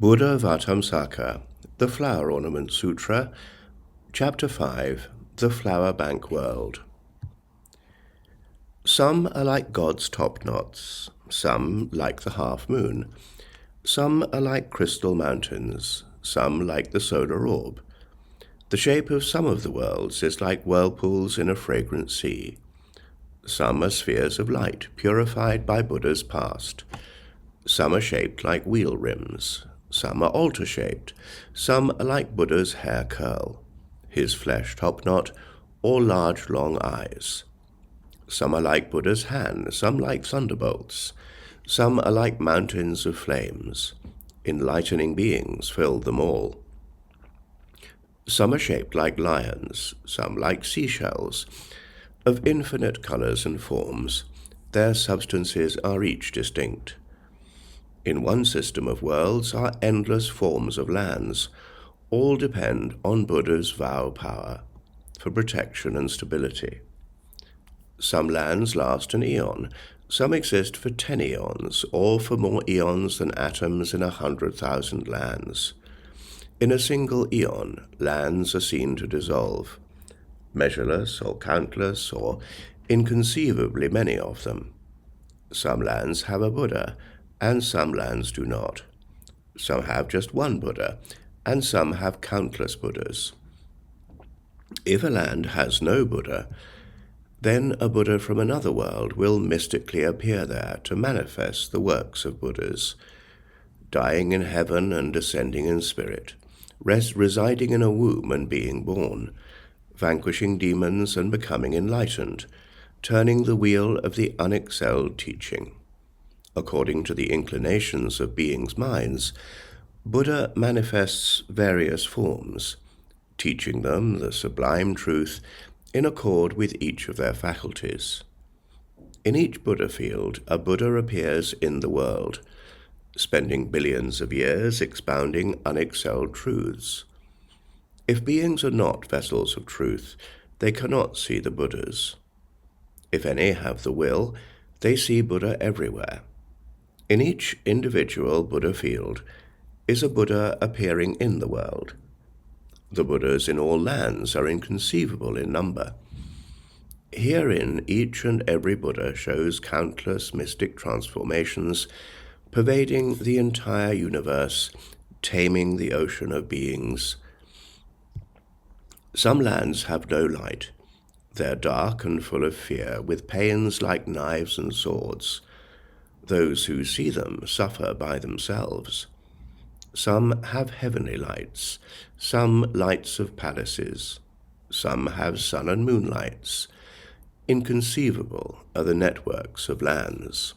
Buddhāvataṃsaka, the Flower Ornament Sutra, Chapter 5, the Flower Bank World. Some are like God's top knots, some like the half-moon, some are like crystal mountains, some like the solar orb. The shape of some of the worlds is like whirlpools in a fragrant sea. Some are spheres of light, purified by Buddhas past. Some are shaped like wheel rims. Some are altar-shaped. Some are like Buddha's hair curl, his flesh top-knot, or large long eyes. Some are like Buddha's hand, some like thunderbolts. Some are like mountains of flames. Enlightening beings fill them all. Some are shaped like lions, some like seashells. Of infinite colors and forms, their substances are each distinct. In one system of worlds are endless forms of lands. All depend on Buddha's vow power for protection and stability. Some lands last an eon, some exist for 10 eons, or for more eons than atoms in 100,000 lands. In a single eon, lands are seen to dissolve, measureless or countless or inconceivably many of them. Some lands have a Buddha, and some lands do not. Some have just one Buddha, and some have countless Buddhas. If a land has no Buddha, then a Buddha from another world will mystically appear there to manifest the works of Buddhas, dying in heaven and descending in spirit, residing in a womb and being born, vanquishing demons and becoming enlightened, turning the wheel of the unexcelled teaching. According to the inclinations of beings' minds, Buddha manifests various forms, teaching them the sublime truth in accord with each of their faculties. In each Buddha field, a Buddha appears in the world, spending billions of years expounding unexcelled truths. If beings are not vessels of truth, they cannot see the Buddhas. If any have the will, they see Buddha everywhere. In each individual Buddha field is a Buddha appearing in the world. The Buddhas in all lands are inconceivable in number. Herein each and every Buddha shows countless mystic transformations, pervading the entire universe, taming the ocean of beings. Some lands have no light. They are dark and full of fear, with pains like knives and swords. Those who see them suffer by themselves. Some have heavenly lights, some lights of palaces, some have sun and moon lights. Inconceivable are the networks of lands.